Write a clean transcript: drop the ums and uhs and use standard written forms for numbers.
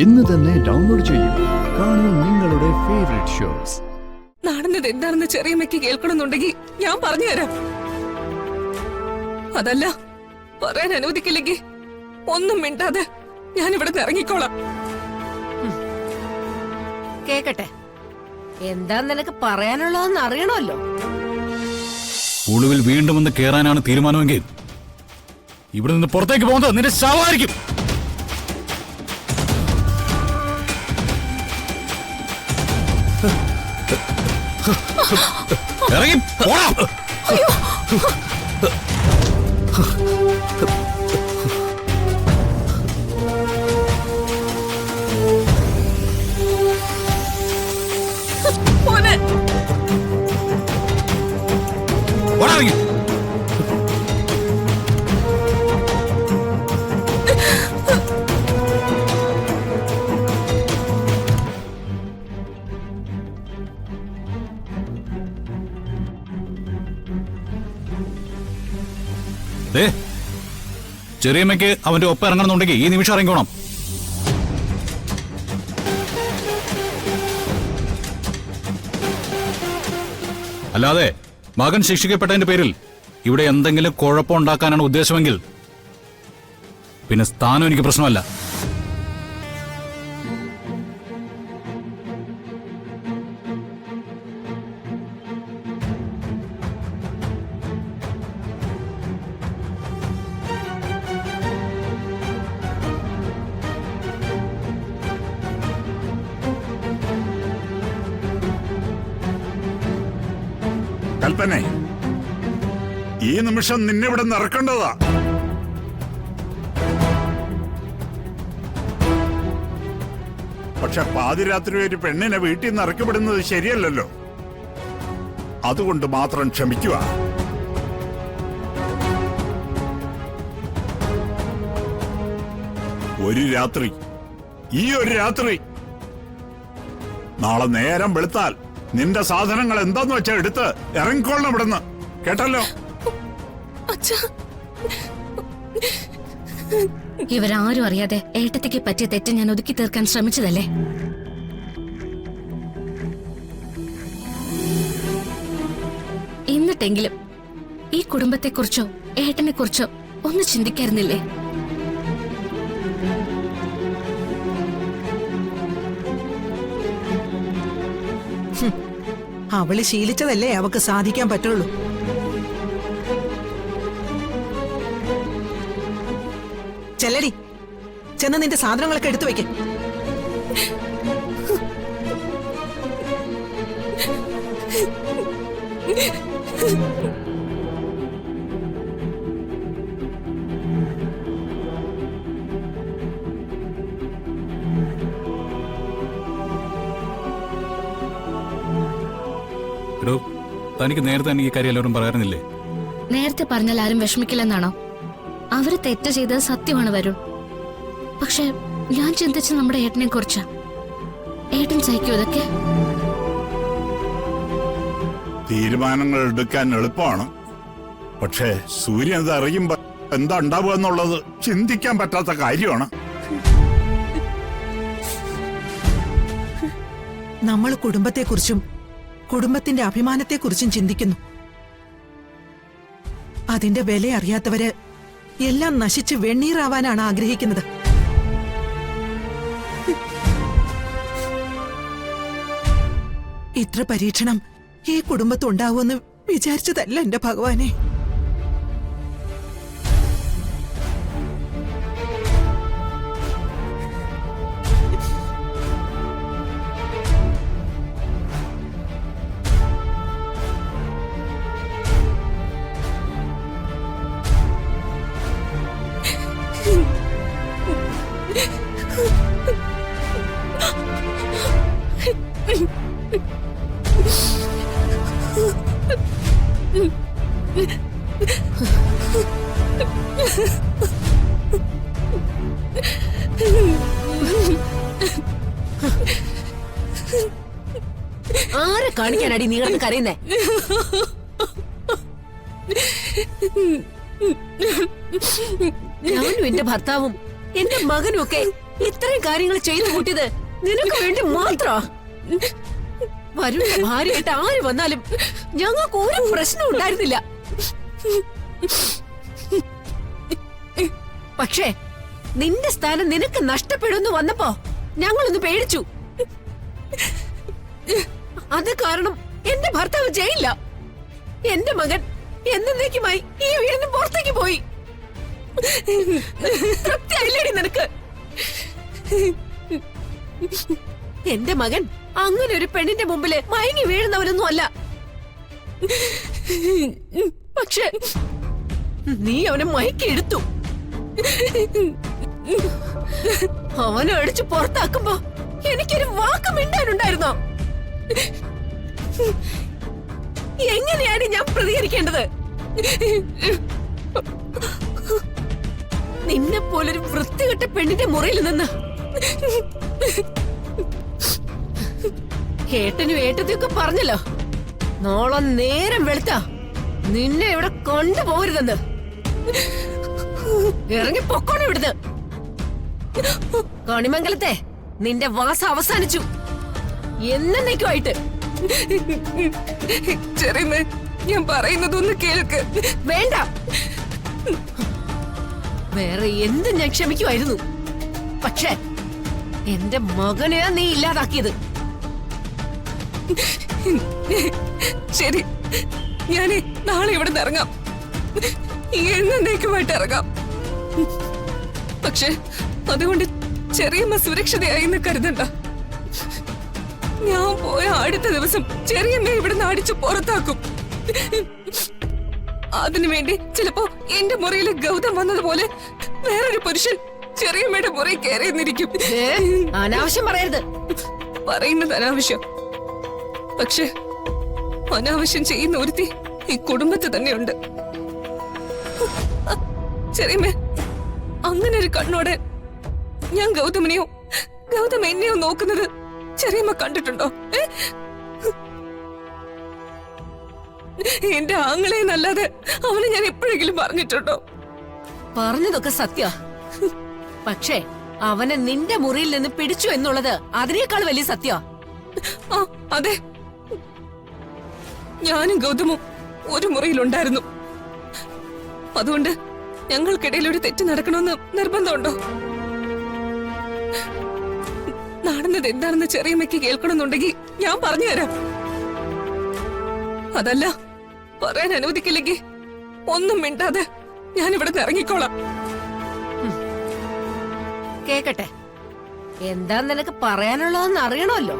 ഇന്ന് തന്നെ ഡൗൺലോഡ് ചെയ്യൂ. കാണൂ നിങ്ങളുടെ ഫേവറേറ്റ് ഷോസ്. നടന്നത് എന്താണെന്ന് ചെറിയമ്മയ്ക്ക് കേൾക്കണമെന്നുണ്ടെങ്കിൽ ഞാൻ പറഞ്ഞു തരാം. അതല്ല പറയാൻ അനുവദിക്കില്ലെങ്കിൽ ഒന്നും മിണ്ടാതെ ഞാൻ ഇവിടെ ഇറങ്ങിക്കോളാം. കേക്കട്ടെ, എന്താ നിനക്ക് പറയാനുള്ളതെന്ന് അറിയണമല്ലോ. ഒളിവിൽ വീണ്ടും ഒന്ന് കേറാനാണ് തീരുമാനമെങ്കിൽ ഇവിടെ നിന്ന് പുറത്തേക്ക് പോകുന്നത് നിന്റെ ശവമായിരിക്കും. ഇറങ്ങി പോടാ. ചെറിയമ്മയ്ക്ക് അവന്റെ ഒപ്പം ഇറങ്ങണമെന്നുണ്ടെങ്കിൽ ഈ നിമിഷം ഇറങ്ങിക്കോണം. അല്ലാതെ മകൻ ശിക്ഷിക്കപ്പെട്ടതിന്റെ പേരിൽ ഇവിടെ എന്തെങ്കിലും കുഴപ്പമുണ്ടാക്കാനാണ് ഉദ്ദേശമെങ്കിൽ പിന്നെ സ്ഥാനം എനിക്ക് പ്രശ്നമല്ല. കൽപ്പനെ, ഈ നിമിഷം നിന്നെ ഇവിടെ നിറക്കേണ്ടതാ. പക്ഷെ പാതിരാത്രി ഒരു പെണ്ണിനെ വീട്ടിൽ നിന്ന് ഇറക്കപ്പെടുന്നത് ശരിയല്ലല്ലോ. അതുകൊണ്ട് മാത്രം ക്ഷമിക്കുക. ഒരു രാത്രി, ഈ ഒരു രാത്രി, നാളെ നേരം വെളുത്താൽ നിന്റെ സാധനങ്ങൾ എന്താന്ന് വെച്ചാ എടുത്ത് ഇറങ്ങിക്കൊള്ളണം ഇവിടുന്ന്. കേട്ടല്ലോ? ഇവരാരും അറിയാതെ ഏട്ടത്തിക്ക് പറ്റിയ തെറ്റ് ഞാൻ ഒതുക്കി തീർക്കാൻ ശ്രമിച്ചതല്ലേ? എന്നിട്ടെങ്കിലും ഈ കുടുംബത്തെക്കുറിച്ചോ ഏട്ടനെ കുറിച്ചോ ഒന്ന് ചിന്തിക്കായിരുന്നില്ലേ? അവള് ശീലിച്ചതല്ലേ അവക്ക് സാധിക്കാൻ പറ്റുള്ളൂ. ചെല്ലടി, ചെന്ന് നിന്റെ സാധനങ്ങളൊക്കെ എടുത്തു വെക്ക. തനിക്ക് നേരത്തെ ഈ കാര്യം എല്ലാവരും പറയാറുന്നില്ലേ? നേരത്തെ പറഞ്ഞാൽ ആരും വിഷമിക്കില്ലെന്നാണോ? അവര് തെറ്റ് ചെയ്തത് സത്യമാണ് വരുൺ. പക്ഷെ ഞാൻ ചിന്തിച്ച നമ്മുടെ ഏട്ടനെ കുറിച്ചാ. ഏട്ടൻ സഹിക്കൂ ഇതൊക്കെ? തീരുമാനങ്ങൾ എടുക്കാൻ എളുപ്പമാണ്, പക്ഷേ സൂര്യൻ ഇത് അറിയുമ്പോ എന്താ ഉണ്ടാവുക എന്നുള്ളത് ചിന്തിക്കാൻ പറ്റാത്ത കാര്യമാണ്. നമ്മൾ കുടുംബത്തെക്കുറിച്ചും കുടുംബത്തിന്റെ അഭിമാനത്തെക്കുറിച്ചും ചിന്തിക്കുന്നു. അതിന്റെ വില അറിയാത്തവര് എല്ലാം നശിച്ച് വെണ്ണീറാവാനാണ് ആഗ്രഹിക്കുന്നത്. ഇത്ര പരീക്ഷണം ഈ കുടുംബത്തുണ്ടാവുമെന്ന് വിചാരിച്ചതല്ല എന്റെ ഭഗവാനെ. ആരെ കാണിക്കാനടി നീ കിടന്ന് കരയുന്നേ? ഞാനും എന്റെ ഭർത്താവും എന്റെ മകനും ഒക്കെ ഇത്രയും കാര്യങ്ങൾ ചെയ്തു കൂട്ടിയത് നിനക്ക് വേണ്ടി മാത്രോ? വരുണിന്റെ ഭാര്യയായിട്ട് ആര് വന്നാലും ഞങ്ങൾക്ക് ഒരു പ്രശ്നം ഉണ്ടായിരുന്നില്ല. പക്ഷേ നിന്റെ സ്ഥാനം നിനക്ക് നഷ്ടപ്പെടുമെന്ന് വന്നപ്പോ ഞങ്ങളൊന്ന് പേടിച്ചു. അത് കാരണം എന്റെ ഭർത്താവ് ജയിലില്ല. എന്റെ മകൻ എന്നേക്കുമായി ഈ വീടിന് പുറത്തേക്ക് പോയി. തൃപ്തിയായില്ലേടി നിനക്ക്? എന്റെ മകൻ അങ്ങനെ ഒരു പെണ്ണിന്റെ മുമ്പില് മയങ്ങി വീഴുന്നവനൊന്നും അല്ല. പക്ഷെ നീ അവനെ മയക്കി എടുത്തു. അവനെ അടിച്ച് പുറത്താക്കുമ്പോ എനിക്കൊരു വാക്ക് മിണ്ടാനുണ്ടായിരുന്നോ? എങ്ങനെയാണ് ഞാൻ പ്രതികരിക്കേണ്ടത്? നിന്നെ പോലൊരു വൃത്തികെട്ട പെണ്ണിന്റെ മുറിയിൽ നിന്ന് ഏട്ടനും ഏട്ടത്തെയൊക്കെ പറഞ്ഞല്ലോ, നാളെ നേരം വെളുത്താ നിന്നെ ഇവിടെ കൊണ്ടുപോകരുതെന്ന്. ഇറങ്ങി പൊക്കോണം ഇവിടുന്ന്. കണിമംഗലത്തെ നിന്റെ വാസം അവസാനിച്ചു എന്നേക്കുമായിട്ട്. ചെറിയമ്മേ, ഞാൻ പറയുന്നതൊന്ന് കേൾക്ക്. വേണ്ട, വേറെ എന്ത് ഞാൻ ക്ഷമിക്കുമായിരുന്നു. പക്ഷേ എന്റെ മകനെയാ നീ ഇല്ലാതാക്കിയത്. ശരി, ഞാനേ നാളെ ഇവിടെ നിന്ന് ഇറങ്ങാം. എന്നേക്കുമായിട്ട് ഇറങ്ങാം. പക്ഷെ അതുകൊണ്ട് ചെറിയമ്മ സുരക്ഷിതയായി എന്ന് കരുതണ്ട. ഞാൻ പോയ അടുത്ത ദിവസം ചെറിയമ്മ ഇവിടുന്ന് അടിച്ചു പുറത്താക്കും. അതിനുവേണ്ടി ചിലപ്പോ എന്റെ മുറിയിൽ ഗൗതം വന്നതുപോലെ വേറൊരു പുരുഷൻ ചെറിയമ്മയുടെ മുറി കയറിയെന്നിരിക്കും. അനാവശ്യം പറയരുത്. പറയുന്നത് അനാവശ്യം. പക്ഷെ അനാവശ്യം ചെയ്യുന്ന ഒരുത്തി ഈ കുടുംബത്തിൽ തന്നെയുണ്ട്. ചെറിയമ്മേ, അങ്ങനെ ഒരു കണ്ണോടെ ഞാൻ ഗൗതമനെയോ ഗൗതം എന്നെയോ നോക്കുന്നത് ചെറിയമ്മ കണ്ടിട്ടുണ്ടോ? എന്റെ ആങ്ങളെ എന്നല്ലാതെ അവനെ ഞാൻ എപ്പോഴെങ്കിലും പറഞ്ഞിട്ടുണ്ടോ? പറഞ്ഞതൊക്കെ സത്യ. പക്ഷേ അവനെ നിന്റെ മുറിയിൽ നിന്ന് പിടിച്ചു എന്നുള്ളത് അതിനേക്കാൾ വലിയ സത്യ. ആ അതെ, ഞാനും ഗൗതമും ഒരു മുറിയിലുണ്ടായിരുന്നു. അതുകൊണ്ട് ഞങ്ങൾക്കിടയിൽ ഒരു തെറ്റ് നടക്കണമെന്ന് നിർബന്ധമുണ്ടോ? നടന്നത് എന്താണെന്ന് ചെറിയമ്മയ്ക്ക് കേൾക്കണമെന്നുണ്ടെങ്കിൽ ഞാൻ പറഞ്ഞുതരാം. അതല്ല, പറയാൻ അനുവദിക്കില്ലെങ്കിൽ ഒന്നും മിണ്ടാതെ ഞാൻ ഇവിടെ നിന്ന് ഇറങ്ങിക്കോളാം. കേക്കട്ടെ, എന്താ നിനക്ക് പറയാനുള്ളതെന്ന് അറിയണമല്ലോ.